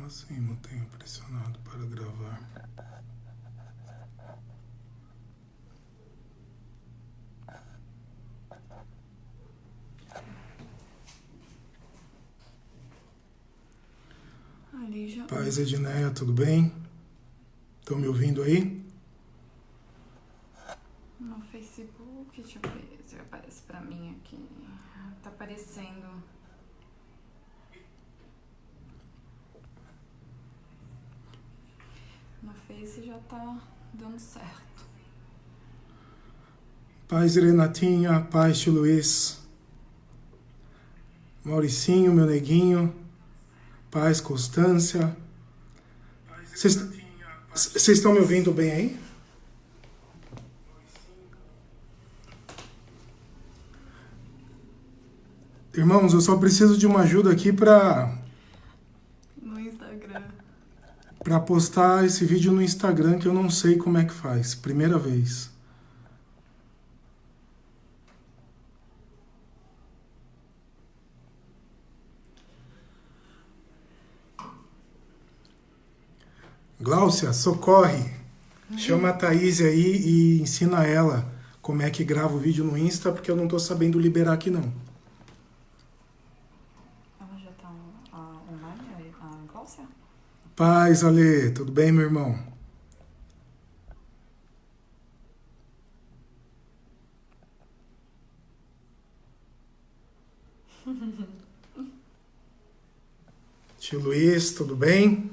assim, mantenha pressionado para gravar. Paz, Edneia, tudo bem? Estão me ouvindo aí? No Facebook, deixa eu ver se aparece pra mim aqui. Tá aparecendo. No Face já tá dando certo. Paz, Renatinha, paz, tio Luiz. Mauricinho, meu neguinho. Paz, Constância. Vocês estão me ouvindo bem aí? Irmãos, eu só preciso de uma ajuda aqui No Instagram. para postar esse vídeo no Instagram, que eu não sei como é que faz. Primeira vez. Gláucia, socorre. Chama a Thaís aí e ensina ela como é que grava o vídeo no Insta, porque eu não tô sabendo liberar aqui não. Ela já tá online, a Gláucia? Paz, Ale, tudo bem, meu irmão? Tio Luiz, tudo bem?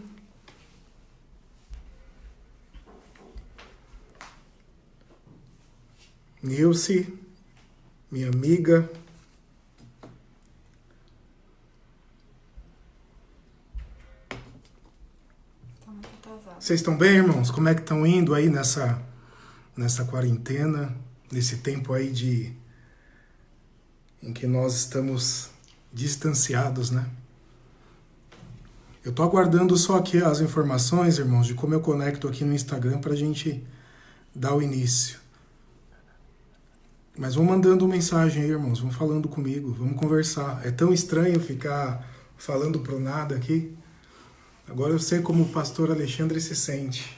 Nilce, minha amiga. Tá muito atrasado. Vocês estão bem, irmãos? Como é que estão indo aí nessa quarentena, nesse tempo aí em que nós estamos distanciados, né? Eu tô aguardando só aqui as informações, irmãos, de como eu conecto aqui no Instagram pra gente dar o início. Mas vão mandando mensagem aí, irmãos, vão falando comigo, vamos conversar. É tão estranho ficar falando pro nada aqui. Agora eu sei como o pastor Alexandre se sente.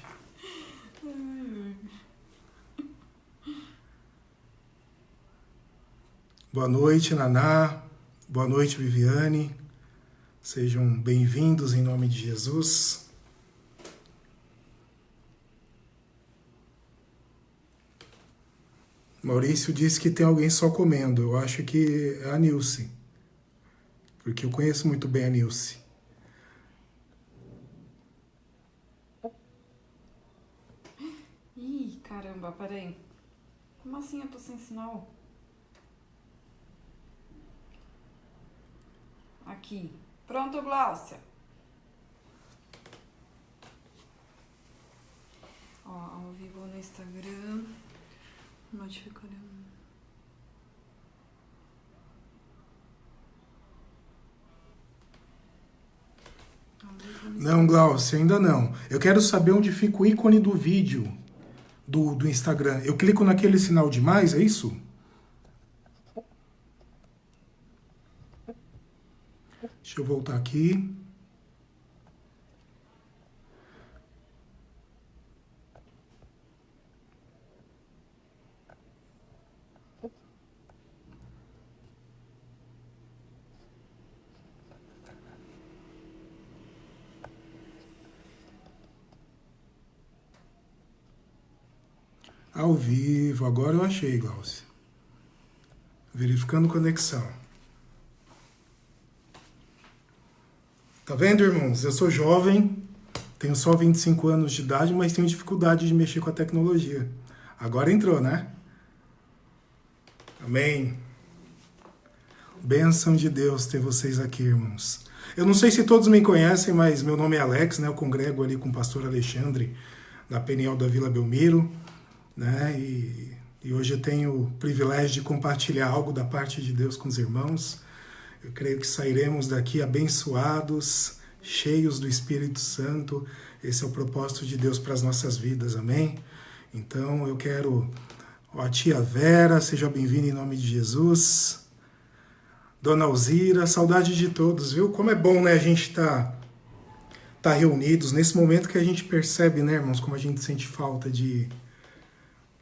Boa noite, Naná. Boa noite, Viviane. Sejam bem-vindos em nome de Jesus. Maurício disse que tem alguém só comendo. Eu acho que é a Nilce. Porque eu conheço muito bem a Nilce. Ih, caramba, peraí. Como assim eu tô sem sinal? Aqui. Pronto, Gláucia. Ó, ao vivo no Instagram. Notificar. Não, Glaucio, ainda não. Eu quero saber onde fica o ícone do vídeo do Instagram. Eu clico naquele sinal de mais, é isso? Deixa eu voltar aqui. Ao vivo, agora eu achei, Glaucio. Verificando conexão. Tá vendo, irmãos? Eu sou jovem, tenho só 25 anos de idade, mas tenho dificuldade de mexer com a tecnologia. Agora entrou, né? Amém. Bênção de Deus ter vocês aqui, irmãos. Eu não sei se todos me conhecem, mas meu nome é Alex, né? Eu congrego ali com o pastor Alexandre, da Peniel da Vila Belmiro, né? E hoje eu tenho o privilégio de compartilhar algo da parte de Deus com os irmãos. Eu creio que sairemos daqui abençoados, cheios do Espírito Santo. Esse é o propósito de Deus para as nossas vidas, amém? Então eu quero... Ó, a tia Vera, seja bem-vinda em nome de Jesus. Dona Alzira, saudade de todos, viu? Como é bom, né, a gente tá estar reunidos nesse momento que a gente percebe, né, irmãos, como a gente sente falta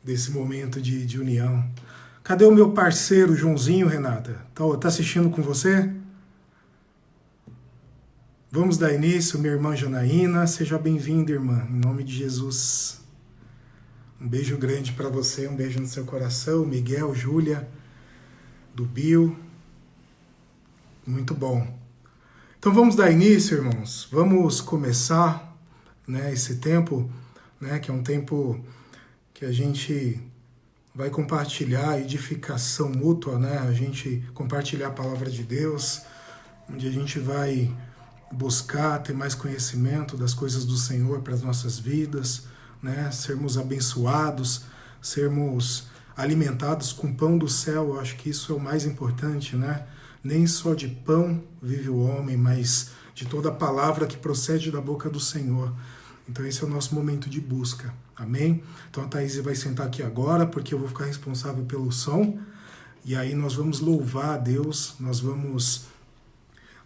desse momento de união. Cadê o meu parceiro Joãozinho, Renata? Tá assistindo com você? Vamos dar início, minha irmã Janaína. Seja bem-vinda, irmã, em nome de Jesus. Um beijo grande para você, um beijo no seu coração. Miguel, Júlia, do Bill. Muito bom. Então vamos dar início, irmãos. Vamos começar, né, esse tempo, né, que é um tempo que a gente vai compartilhar edificação mútua, né? A gente compartilhar a palavra de Deus, onde a gente vai buscar ter mais conhecimento das coisas do Senhor para as nossas vidas, né? Sermos abençoados, sermos alimentados com pão do céu. Eu acho que isso é o mais importante, né? Nem só de pão vive o homem, mas de toda a palavra que procede da boca do Senhor. Então esse é o nosso momento de busca, amém? Então a Thaís vai sentar aqui agora, porque eu vou ficar responsável pelo som, e aí nós vamos louvar a Deus, nós vamos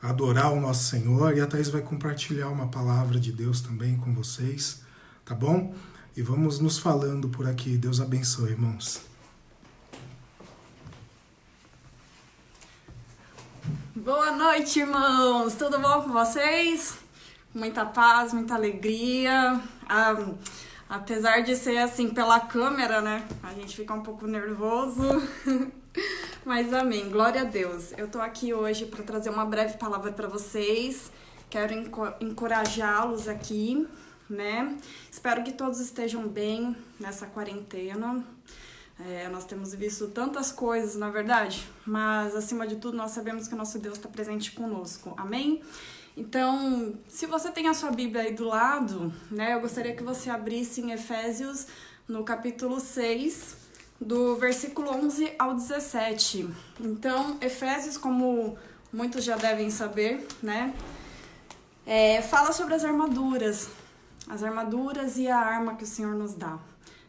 adorar o nosso Senhor, e a Thaís vai compartilhar uma palavra de Deus também com vocês, tá bom? E vamos nos falando por aqui. Deus abençoe, irmãos. Boa noite, irmãos! Tudo bom com vocês? Muita paz, muita alegria. Apesar de ser assim pela câmera, né? A gente fica um pouco nervoso. Mas amém, glória a Deus. Eu tô aqui hoje para trazer uma breve palavra para vocês. Quero encorajá-los aqui, né? Espero que todos estejam bem nessa quarentena. Nós temos visto tantas coisas, na verdade, mas acima de tudo nós sabemos que o nosso Deus está presente conosco, amém? Então, se você tem a sua Bíblia aí do lado, né, eu gostaria que você abrisse em Efésios, no capítulo 6, do versículo 11 ao 17. Então, Efésios, como muitos já devem saber, né, fala sobre as armaduras e a arma que o Senhor nos dá,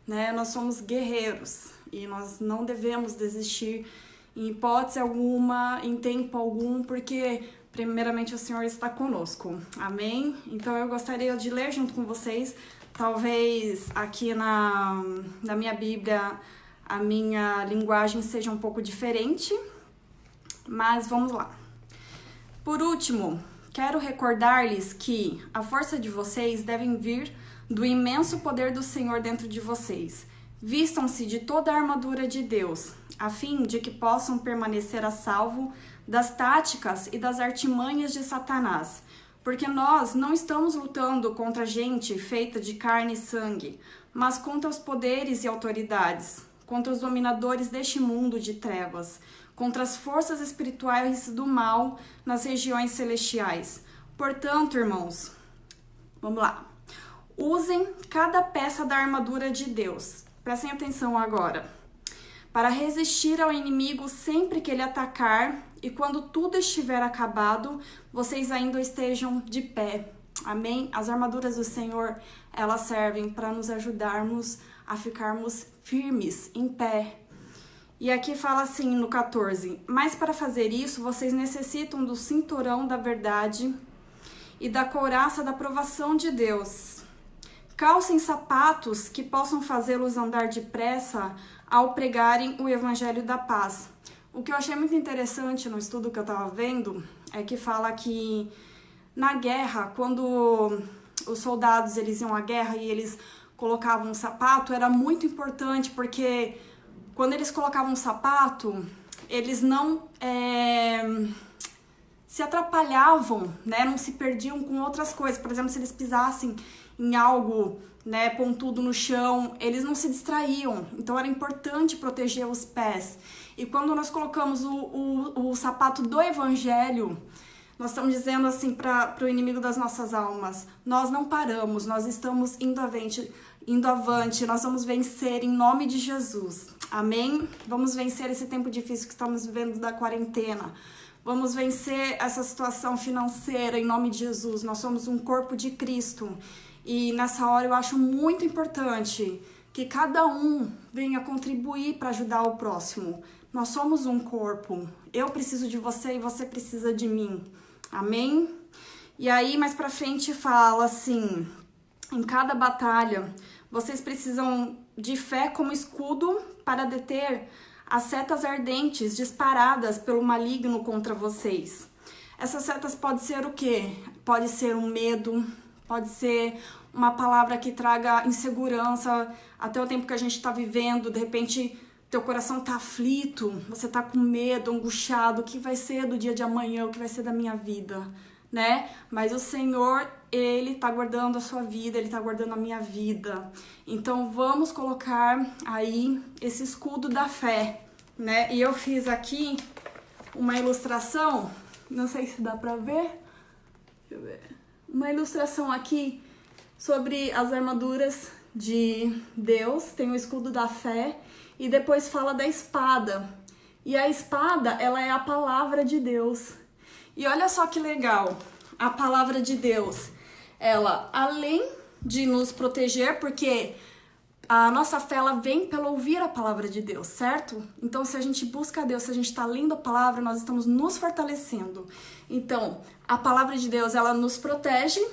né? Nós somos guerreiros e nós não devemos desistir em hipótese alguma, em tempo algum, porque primeiramente o Senhor está conosco, amém? Então eu gostaria de ler junto com vocês, talvez aqui na minha Bíblia a minha linguagem seja um pouco diferente, mas vamos lá. Por último, quero recordar-lhes que a força de vocês deve vir do imenso poder do Senhor dentro de vocês. Vistam-se de toda a armadura de Deus, a fim de que possam permanecer a salvo das táticas e das artimanhas de Satanás. Porque nós não estamos lutando contra gente feita de carne e sangue, mas contra os poderes e autoridades, contra os dominadores deste mundo de trevas, contra as forças espirituais do mal nas regiões celestiais. Portanto, irmãos, vamos lá. Usem cada peça da armadura de Deus. Prestem atenção agora. Para resistir ao inimigo sempre que ele atacar, e quando tudo estiver acabado, vocês ainda estejam de pé. Amém? As armaduras do Senhor, elas servem para nos ajudarmos a ficarmos firmes, em pé. E aqui fala assim no 14: mas para fazer isso, vocês necessitam do cinturão da verdade e da couraça da provação de Deus. Calcem sapatos que possam fazê-los andar depressa ao pregarem o evangelho da paz. O que eu achei muito interessante no estudo que eu estava vendo é que fala que na guerra, quando os soldados eles iam à guerra e eles colocavam um sapato, era muito importante, porque quando eles colocavam um sapato, eles não se atrapalhavam, né? Não se perdiam com outras coisas. Por exemplo, se eles pisassem em algo, né, pontudo no chão, eles não se distraíam. Então era importante proteger os pés. E quando nós colocamos o sapato do evangelho, nós estamos dizendo assim para o inimigo das nossas almas: nós não paramos, nós estamos indo avante, nós vamos vencer em nome de Jesus. Amém? Vamos vencer esse tempo difícil que estamos vivendo da quarentena. Vamos vencer essa situação financeira em nome de Jesus. Nós somos um corpo de Cristo. E nessa hora eu acho muito importante que cada um venha contribuir para ajudar o próximo. Nós somos um corpo. Eu preciso de você e você precisa de mim. Amém? E aí, mais pra frente, fala assim, em cada batalha, vocês precisam de fé como escudo para deter as setas ardentes disparadas pelo maligno contra vocês. Essas setas podem ser o quê? Pode ser um medo, pode ser uma palavra que traga insegurança, até o tempo que a gente está vivendo, de repente teu coração tá aflito, você tá com medo, angustiado, o que vai ser do dia de amanhã, o que vai ser da minha vida, né? Mas o Senhor, Ele tá guardando a sua vida, Ele tá guardando a minha vida. Então vamos colocar aí esse escudo da fé, né? E eu fiz aqui uma ilustração, não sei se dá pra ver, deixa eu ver, uma ilustração aqui sobre as armaduras de Deus, tem o escudo da fé, e depois fala da espada. E a espada, ela é a palavra de Deus. E olha só que legal, a palavra de Deus, ela, além de nos proteger, porque a nossa fé, ela vem pelo ouvir a palavra de Deus, certo? Então, se a gente busca a Deus, se a gente está lendo a palavra, nós estamos nos fortalecendo. Então, a palavra de Deus, ela nos protege,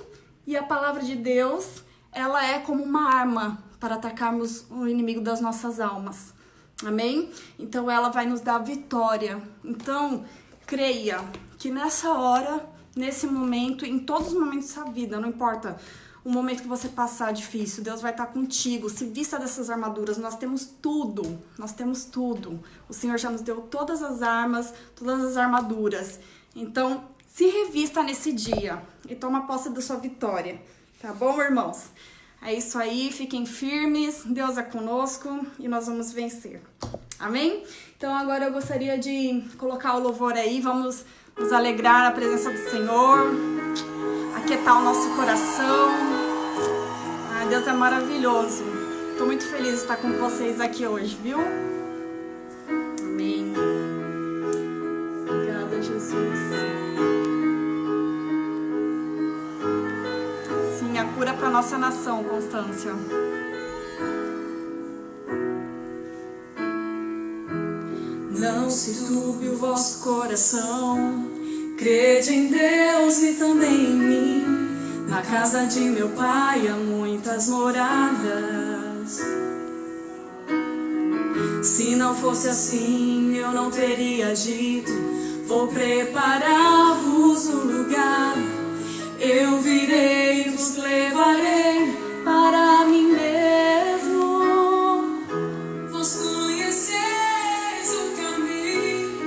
e a palavra de Deus, ela é como uma arma para atacarmos o inimigo das nossas almas. Amém? Então, ela vai nos dar vitória. Então, creia que nessa hora, nesse momento, em todos os momentos da sua vida, não importa o momento que você passar difícil, Deus vai estar contigo. Se vista dessas armaduras, nós temos tudo. Nós temos tudo. O Senhor já nos deu todas as armas, todas as armaduras. Então, se revista nesse dia e toma posse da sua vitória. Tá bom, irmãos? É isso aí, fiquem firmes, Deus é conosco e nós vamos vencer. Amém? Então agora eu gostaria de colocar o louvor aí, vamos nos alegrar na presença do Senhor, aquietar o nosso coração. Ai, Deus é maravilhoso. Tô muito feliz de estar com vocês aqui hoje, viu? Amém. Obrigada, Jesus. Sim, a cura para nossa nação, Constância. Não se turbe o vosso coração, crede em Deus e também em mim. Na casa de meu pai há muitas moradas. Se não fosse assim, eu não teria dito: vou preparar-vos um lugar. Eu virei e vos levarei para mim mesmo. Vos conheceis o caminho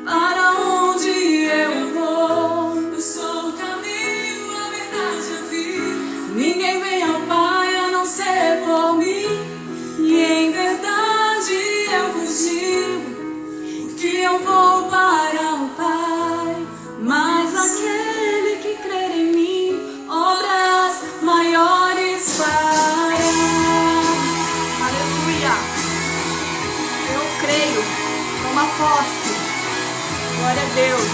para onde eu vou. Eu sou o caminho, a verdade e a vida. Ninguém vem ao Pai a não ser por mim. E em verdade eu vos digo que eu vou para o Pai. Mas aquele que crer em mim, obras maiores fará. Aleluia! Eu creio. Toma posse. Glória a Deus.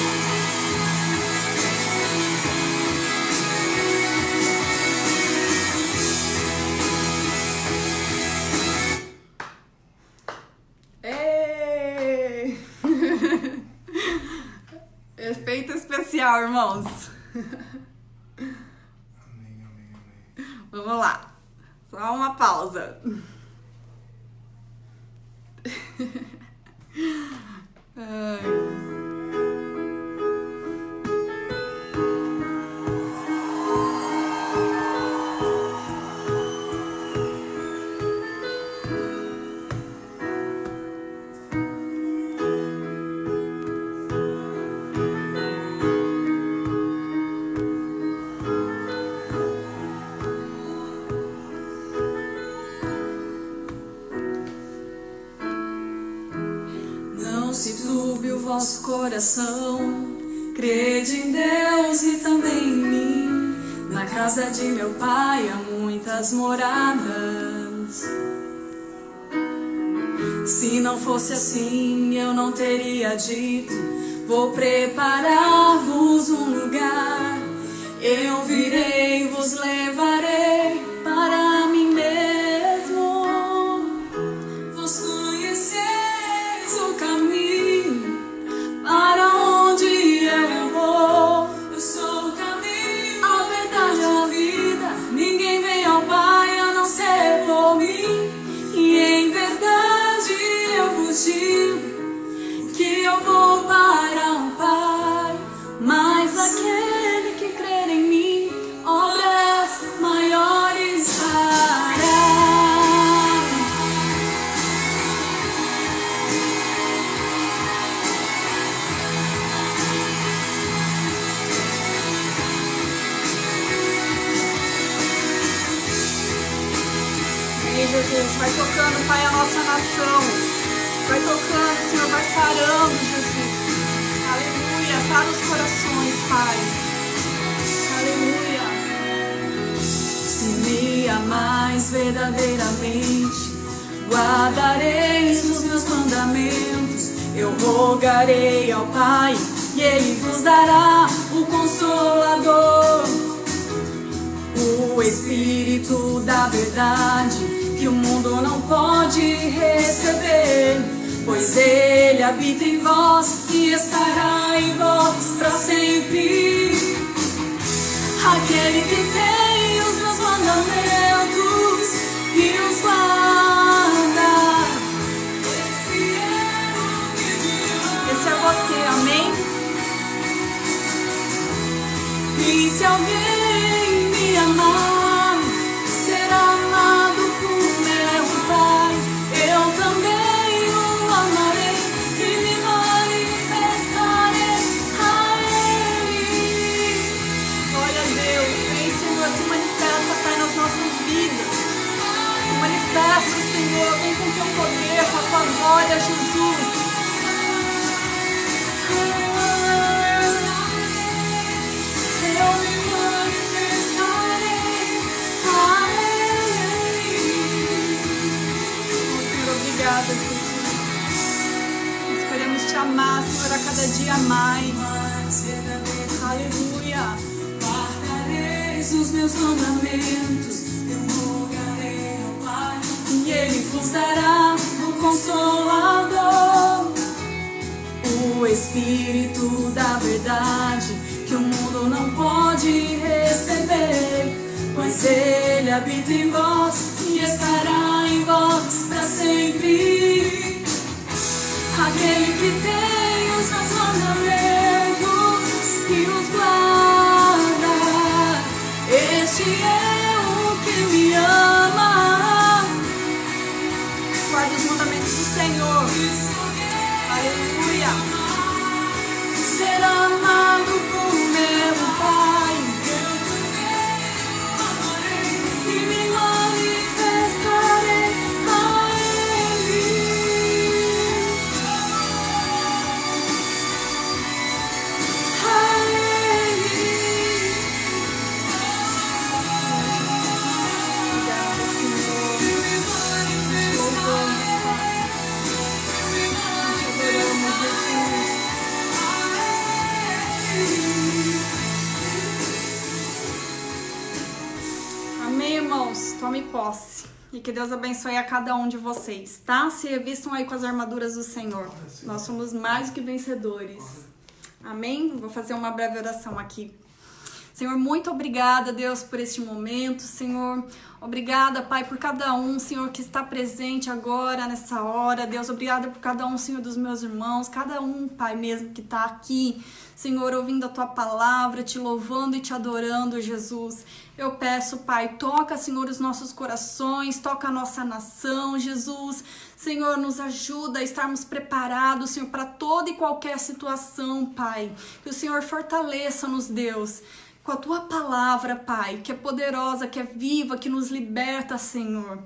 Ei! Efeito especial, irmãos. Amém, amém, amém. Vamos lá. Só uma pausa. Ai. Não se turbe o vosso coração, crede em Deus e também em mim. Na casa de meu pai há muitas moradas. Se não fosse assim, eu não teria dito: vou preparar-vos um lugar. Eu virei e vos levarei para mim mesmo. Vos conheceis o caminho para onde eu vou. Eu sou o caminho. destino, que eu vou para o Pai. Mas aquele que crer em mim, obras maiores fará. Jesus, vai tocando, Pai, a nossa nação. Vai tocando, Senhor, vai sarando, Jesus. Aleluia, sara os corações, Pai. Aleluia. Se me amais verdadeiramente, guardareis os meus mandamentos. Eu rogarei ao Pai e Ele vos dará o Consolador, o Espírito da verdade, que o mundo não pode receber, pois Ele habita em vós e estará em vós para sempre. Aquele que tem os meus mandamentos e os guarda, Esse é você, amém? e se alguém me amar, será amado por meu Pai. Eu também o amarei e me manifestarei a Ele. Glória a Deus. Vem, Senhor, se manifesta, Pai, nas nossas vidas. Se manifesta, Senhor, vem com teu poder, com a tua glória, Jesus. Eu me manifestarei a Ele. Oh, Senhor, obrigada, Jesus. Nós queremos te amar, Senhor, a cada dia mais. Aleluia. Guardareis os meus mandamentos, eu rogarei ao Pai, e Ele vos dará o Consolador, o Espírito da verdade, que o mundo não pode receber, pois Ele habita em vós e estará em vós para sempre. Aquele que tem os meus mandamentos e os guarda, este é o que me ama. Guarda os mandamentos do Senhor. Aleluia. Será amado por meu Pai. E me manifestarei a Ele. A Ele. Obrigada, Senhor. Te louvamos, Pai. Te adoramos, Jesus. Amém, irmãos? Tome posse. E que Deus abençoe a cada um de vocês, tá? Se revistam aí com as armaduras do Senhor. Nós somos mais do que vencedores. Amém? Vou fazer uma breve oração aqui. Senhor, muito obrigada, Deus, por este momento, Senhor. Obrigada, Pai, por cada um, Senhor, que está presente agora, nessa hora. Deus, obrigada por cada um, Senhor, dos meus irmãos. Cada um, Pai, mesmo que está aqui, Senhor, ouvindo a Tua palavra, te louvando e te adorando, Jesus. Eu peço, Pai, toca, Senhor, os nossos corações, toca a nossa nação, Jesus. Senhor, nos ajuda a estarmos preparados, Senhor, para toda e qualquer situação, Pai. Que o Senhor fortaleça-nos, Deus, com a Tua palavra, Pai, que é poderosa, que é viva, que nos liberta, Senhor.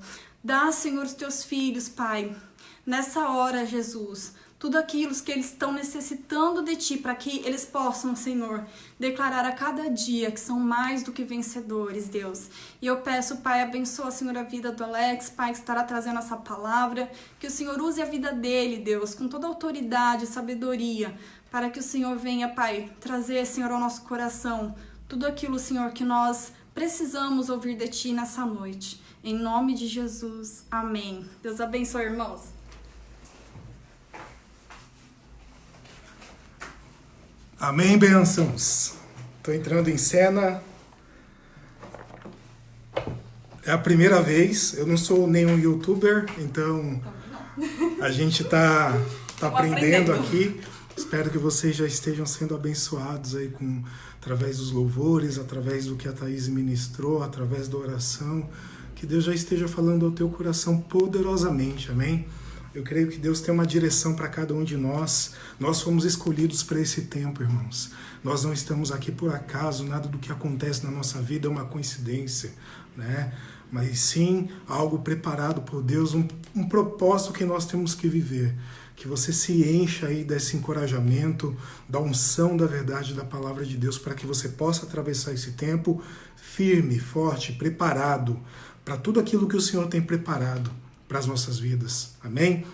Dá, Senhor, os Teus filhos, Pai, nessa hora, Jesus, tudo aquilo que eles estão necessitando de Ti, para que eles possam, Senhor, declarar a cada dia que são mais do que vencedores, Deus. E eu peço, Pai, abençoa, Senhor, a vida do Alex, Pai, que estará trazendo essa palavra, que o Senhor use a vida dele, Deus, com toda autoridade e sabedoria, para que o Senhor venha, Pai, trazer, Senhor, ao nosso coração tudo aquilo, Senhor, que nós precisamos ouvir de Ti nessa noite. Em nome de Jesus, amém. Deus abençoe, irmãos. Amém, bênçãos. Estou entrando em cena. É a primeira vez. Eu não sou nenhum youtuber, então A gente tá aprendendo aqui. Espero que vocês já estejam sendo abençoados aí através dos louvores, através do que a Thaís ministrou, através da oração. Que Deus já esteja falando ao teu coração poderosamente, amém? Eu creio que Deus tem uma direção para cada um de nós. Nós fomos escolhidos para esse tempo, irmãos. Nós não estamos aqui por acaso, nada do que acontece na nossa vida é uma coincidência, né? Mas sim algo preparado por Deus, um propósito que nós temos que viver. Que você se encha aí desse encorajamento, da unção da verdade da palavra de Deus, para que você possa atravessar esse tempo firme, forte, preparado para tudo aquilo que o Senhor tem preparado para as nossas vidas. Amém?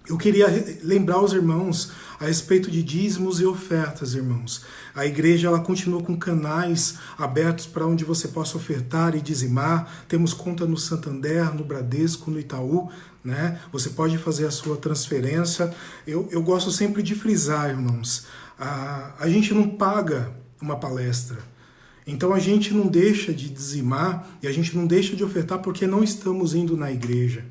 Eu queria lembrar os irmãos a respeito de dízimos e ofertas, irmãos. A igreja ela continua com canais abertos para onde você possa ofertar e dizimar. Temos conta no Santander, no Bradesco, no Itaú, né? Você pode fazer a sua transferência. Eu gosto sempre de frisar, irmãos, a gente não paga uma palestra. Então a gente não deixa de dizimar e a gente não deixa de ofertar porque não estamos indo na igreja.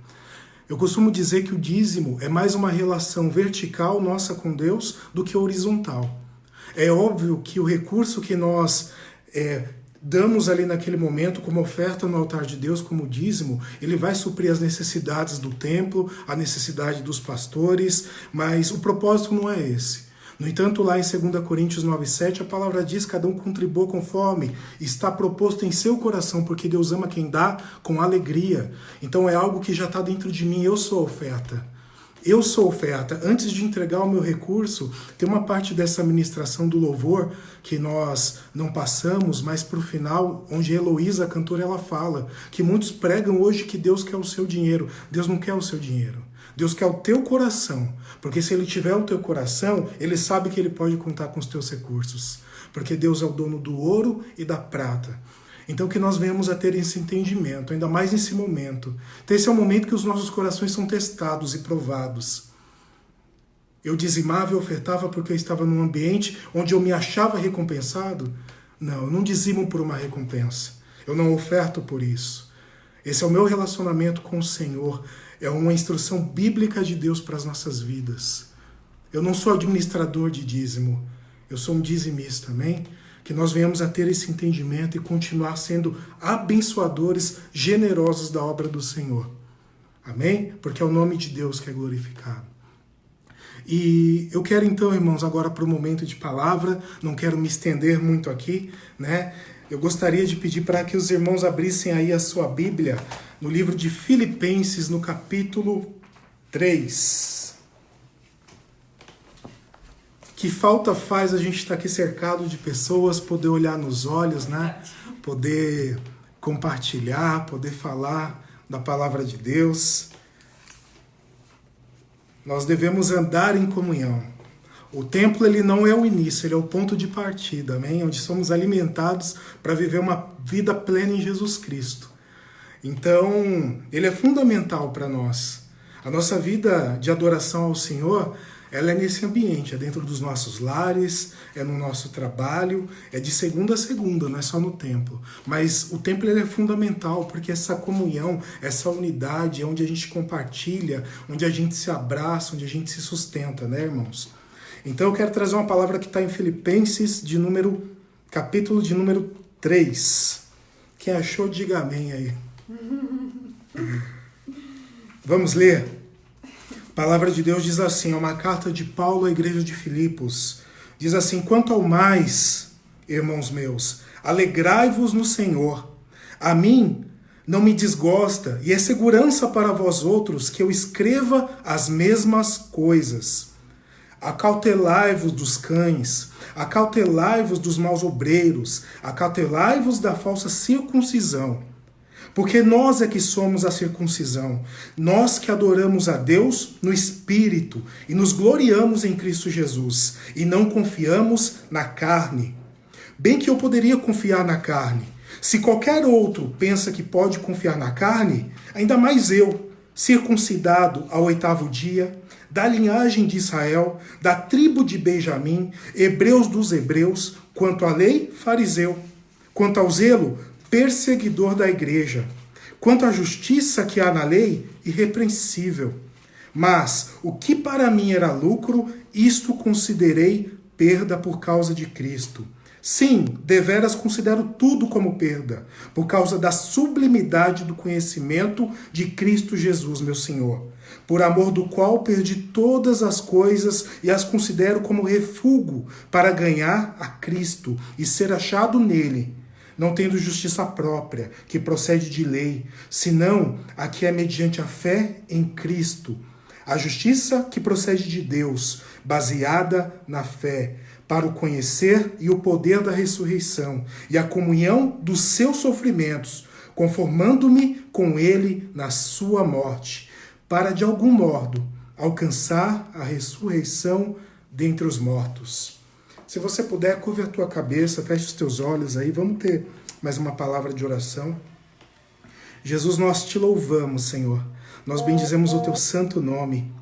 Eu costumo dizer que o dízimo é mais uma relação vertical nossa com Deus do que horizontal. É óbvio que o recurso que nós damos ali naquele momento como oferta no altar de Deus, como dízimo, ele vai suprir as necessidades do templo, a necessidade dos pastores, mas o propósito não é esse. No entanto, lá em 2 Coríntios 9,7, a palavra diz: cada um contribua conforme está proposto em seu coração, porque Deus ama quem dá com alegria. Então é algo que já está dentro de mim, eu sou oferta. Eu sou oferta. Antes de entregar o meu recurso, tem uma parte dessa ministração do louvor que nós não passamos, mas para o final, onde a Heloísa, a cantora, ela fala que muitos pregam hoje que Deus quer o seu dinheiro. Deus não quer o seu dinheiro. Deus quer o teu coração, porque se Ele tiver o teu coração, Ele sabe que Ele pode contar com os teus recursos, porque Deus é o dono do ouro e da prata. Então que nós venhamos a ter esse entendimento, ainda mais nesse momento. Então esse é o momento que os nossos corações são testados e provados. Eu dizimava e ofertava porque eu estava num ambiente onde eu me achava recompensado? Não, eu não dizimo por uma recompensa. Eu não oferto por isso. Esse é o meu relacionamento com o Senhor. É uma instrução bíblica de Deus para as nossas vidas. Eu não sou administrador de dízimo, eu sou um dizimista, amém? Que nós venhamos a ter esse entendimento e continuar sendo abençoadores generosos da obra do Senhor. Amém? Porque é o nome de Deus que é glorificado. E eu quero então, irmãos, agora para o momento de palavra, não quero me estender muito aqui, né? Eu gostaria de pedir para que os irmãos abrissem aí a sua Bíblia no livro de Filipenses, no capítulo 3. Que falta faz a gente estar aqui cercado de pessoas, poder olhar nos olhos, né? Poder compartilhar, poder falar da palavra de Deus. Nós devemos andar em comunhão. O templo ele não é o início, ele é o ponto de partida, amém? Onde somos alimentados para viver uma vida plena em Jesus Cristo. Então, ele é fundamental para nós. A nossa vida de adoração ao Senhor, ela é nesse ambiente, é dentro dos nossos lares, é no nosso trabalho, é de segunda a segunda, não é só no templo. Mas o templo ele é fundamental, porque essa comunhão, essa unidade, é onde a gente compartilha, onde a gente se abraça, onde a gente se sustenta, né, irmãos? Então eu quero trazer uma palavra que está em Filipenses, capítulo de número 3. Quem achou, diga amém aí. Vamos ler? A palavra de Deus diz assim, é uma carta de Paulo à igreja de Filipos. Diz assim: quanto ao mais, irmãos meus, alegrai-vos no Senhor. A mim não me desgosta, e é segurança para vós outros que eu escreva as mesmas coisas. Acautelai-vos dos cães, acautelai-vos dos maus obreiros, acautelai-vos da falsa circuncisão. Porque nós é que somos a circuncisão, nós que adoramos a Deus no Espírito e nos gloriamos em Cristo Jesus, e não confiamos na carne. Bem que eu poderia confiar na carne. Se qualquer outro pensa que pode confiar na carne, ainda mais eu, circuncidado ao 8º dia, da linhagem de Israel, da tribo de Benjamim, hebreus dos hebreus, quanto à lei, fariseu, quanto ao zelo, perseguidor da igreja, quanto à justiça que há na lei, irrepreensível. Mas o que para mim era lucro, isto considerei perda por causa de Cristo. Sim, deveras considero tudo como perda, por causa da sublimidade do conhecimento de Cristo Jesus, meu Senhor, por amor do qual perdi todas as coisas e as considero como refúgio para ganhar a Cristo e ser achado nele, não tendo justiça própria, que procede de lei, senão a que é mediante a fé em Cristo, a justiça que procede de Deus, baseada na fé, para o conhecer e o poder da ressurreição e a comunhão dos seus sofrimentos, conformando-me com ele na sua morte, para de algum modo alcançar a ressurreição dentre os mortos. Se você puder, curva a tua cabeça, feche os teus olhos aí, vamos ter mais uma palavra de oração. Jesus, nós te louvamos, Senhor. Nós bendizemos o teu santo nome.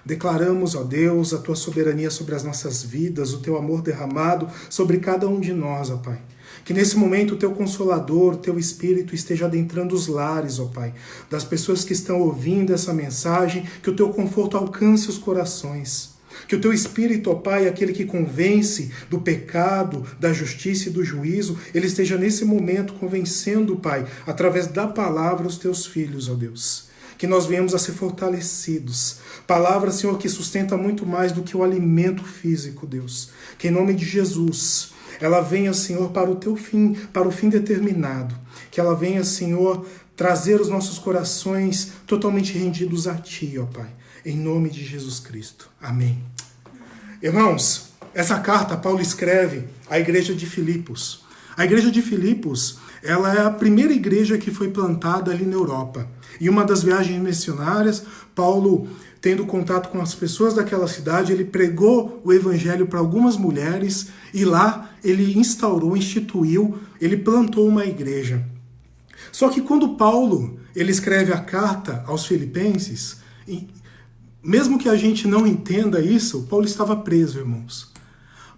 Declaramos, ó Deus, a tua soberania sobre as nossas vidas, o teu amor derramado sobre cada um de nós, ó Pai. Que nesse momento o teu Consolador, o teu Espírito esteja adentrando os lares, ó Pai, das pessoas que estão ouvindo essa mensagem, que o teu conforto alcance os corações. Que o teu Espírito, ó Pai, aquele que convence do pecado, da justiça e do juízo, ele esteja nesse momento convencendo, Pai, através da palavra os teus filhos, ó Deus. Que nós venhamos a ser fortalecidos. Palavra, Senhor, que sustenta muito mais do que o alimento físico, Deus. Que em nome de Jesus, ela venha, Senhor, para o teu fim, para o fim determinado. Que ela venha, Senhor, trazer os nossos corações totalmente rendidos a Ti, ó Pai. Em nome de Jesus Cristo. Amém. Irmãos, essa carta Paulo escreve à igreja de Filipos. A igreja de Filipos, ela é a primeira igreja que foi plantada ali na Europa. Em uma das viagens missionárias, Paulo, tendo contato com as pessoas daquela cidade, ele pregou o evangelho para algumas mulheres e lá ele instituiu, ele plantou uma igreja. Só que quando Paulo ele escreve a carta aos filipenses, mesmo que a gente não entenda isso, Paulo estava preso, irmãos.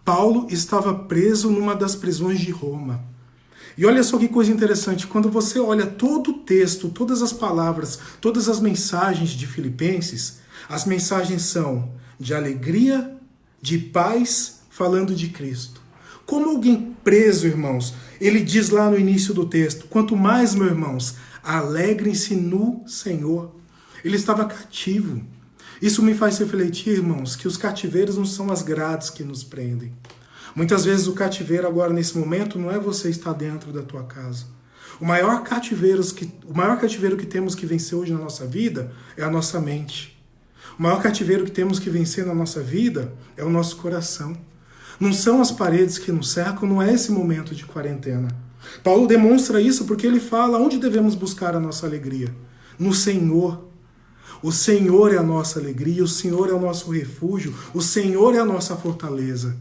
Paulo estava preso numa das prisões de Roma. E olha só que coisa interessante, quando você olha todo o texto, todas as palavras, todas as mensagens de Filipenses, as mensagens são de alegria, de paz, falando de Cristo. Como alguém preso, irmãos, ele diz lá no início do texto, quanto mais, meus irmãos, alegrem-se no Senhor. Ele estava cativo. Isso me faz refletir, irmãos, que os cativeiros não são as grades que nos prendem. Muitas vezes o cativeiro agora, nesse momento, não é você estar dentro da tua casa. O maior cativeiro que temos que vencer hoje na nossa vida é a nossa mente. O maior cativeiro que temos que vencer na nossa vida é o nosso coração. Não são as paredes que nos cercam, não é esse momento de quarentena. Paulo demonstra isso porque ele fala onde devemos buscar a nossa alegria. No Senhor. O Senhor é a nossa alegria, o Senhor é o nosso refúgio, o Senhor é a nossa fortaleza.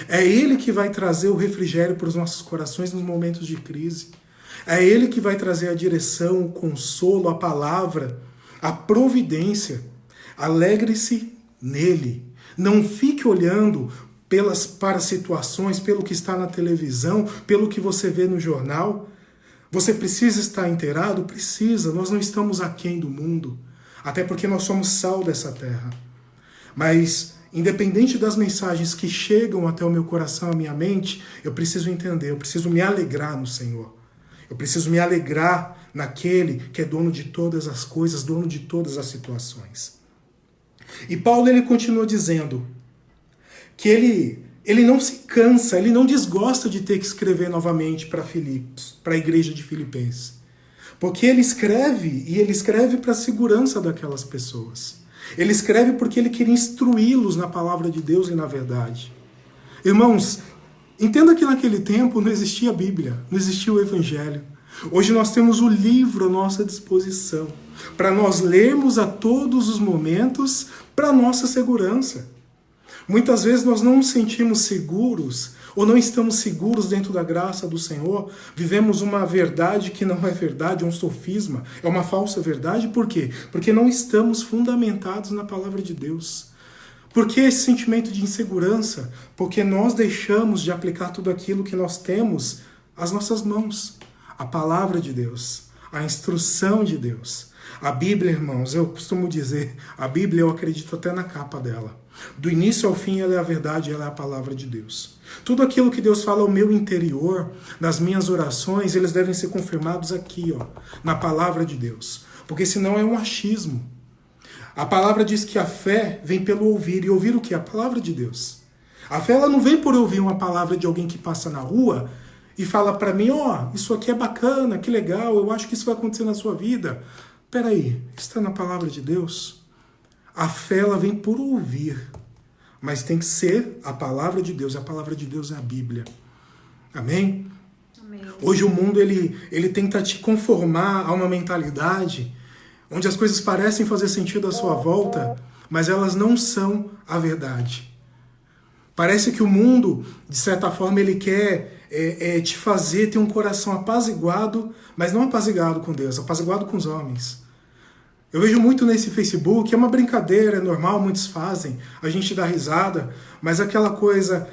É Ele que vai trazer o refrigério para os nossos corações nos momentos de crise. É Ele que vai trazer a direção, o consolo, a palavra, a providência. Alegre-se nele. Não fique olhando para situações, pelo que está na televisão, pelo que você vê no jornal. Você precisa estar inteirado? Precisa. Nós não estamos aquém do mundo. Até porque nós somos sal dessa terra. Mas, independente das mensagens que chegam até o meu coração, a minha mente, eu preciso entender, eu preciso me alegrar no Senhor. Eu preciso me alegrar naquele que é dono de todas as coisas, dono de todas as situações. E Paulo ele continua dizendo que ele não se cansa, ele não desgosta de ter que escrever novamente para Filipos, para a igreja de Filipenses. Porque ele escreve para a segurança daquelas pessoas. Ele escreve porque ele queria instruí-los na palavra de Deus e na verdade. Irmãos, entenda que naquele tempo não existia a Bíblia, não existia o Evangelho. Hoje nós temos o livro à nossa disposição, para nós lermos a todos os momentos para a nossa segurança. Muitas vezes nós não nos sentimos seguros ou não estamos seguros dentro da graça do Senhor, vivemos uma verdade que não é verdade, é um sofisma, é uma falsa verdade. Por quê? Porque não estamos fundamentados na palavra de Deus. Por que esse sentimento de insegurança? Porque nós deixamos de aplicar tudo aquilo que nós temos às nossas mãos. A palavra de Deus, a instrução de Deus. A Bíblia, irmãos, eu costumo dizer, a Bíblia eu acredito até na capa dela. Do início ao fim ela é a verdade, ela é a palavra de Deus. Tudo aquilo que Deus fala ao meu interior, nas minhas orações, eles devem ser confirmados aqui, ó, na palavra de Deus. Porque senão é um achismo. A palavra diz que a fé vem pelo ouvir. E ouvir o quê? A palavra de Deus. A fé ela não vem por ouvir uma palavra de alguém que passa na rua e fala para mim, ó, isso aqui é bacana, que legal, eu acho que isso vai acontecer na sua vida. Peraí, está na palavra de Deus? A fé ela vem por ouvir, mas tem que ser a palavra de Deus. A palavra de Deus é a Bíblia. Amém? Amém. Hoje o mundo ele tenta te conformar a uma mentalidade onde as coisas parecem fazer sentido à sua volta, mas elas não são a verdade. Parece que o mundo, de certa forma, ele quer te fazer ter um coração apaziguado, mas não apaziguado com Deus, apaziguado com os homens. Eu vejo muito nesse Facebook, é uma brincadeira, é normal, muitos fazem, a gente dá risada, mas aquela coisa,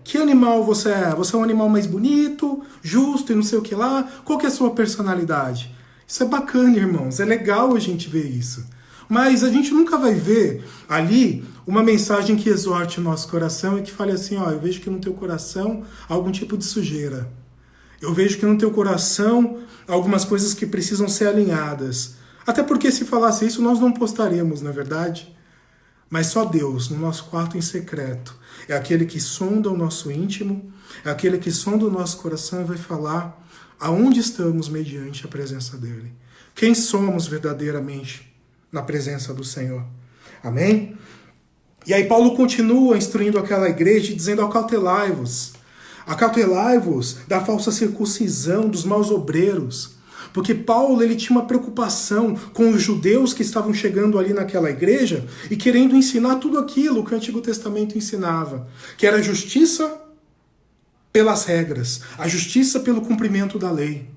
que animal você é? Você é um animal mais bonito, justo e não sei o que lá? Qual que é a sua personalidade? Isso é bacana, irmãos, é legal a gente ver isso. Mas a gente nunca vai ver ali uma mensagem que exorte o nosso coração e que fale assim, ó, eu vejo que no teu coração há algum tipo de sujeira. Eu vejo que no teu coração há algumas coisas que precisam ser alinhadas. Até porque se falasse isso, nós não postaríamos, não é verdade? Mas só Deus, no nosso quarto em secreto, é aquele que sonda o nosso íntimo, é aquele que sonda o nosso coração e vai falar aonde estamos mediante a presença dele. Quem somos verdadeiramente na presença do Senhor. Amém? E aí Paulo continua instruindo aquela igreja, dizendo, acautelai-vos. Acautelai-vos da falsa circuncisão, dos maus obreiros. Porque Paulo ele tinha uma preocupação com os judeus que estavam chegando ali naquela igreja e querendo ensinar tudo aquilo que o Antigo Testamento ensinava, que era a justiça pelas regras, a justiça pelo cumprimento da lei.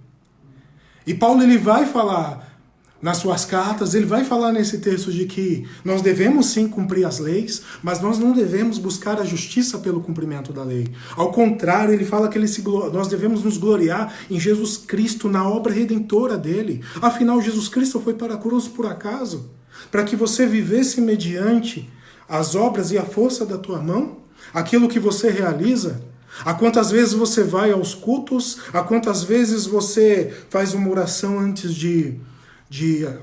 E Paulo ele vai falar nas suas cartas, ele vai falar nesse texto de que nós devemos sim cumprir as leis, mas nós não devemos buscar a justiça pelo cumprimento da lei. Ao contrário, ele fala que nós devemos nos gloriar em Jesus Cristo, na obra redentora dele. Afinal, Jesus Cristo foi para a cruz por acaso? Para que você vivesse mediante as obras e a força da tua mão? Aquilo que você realiza? A quantas vezes você vai aos cultos? A quantas vezes você faz uma oração antes de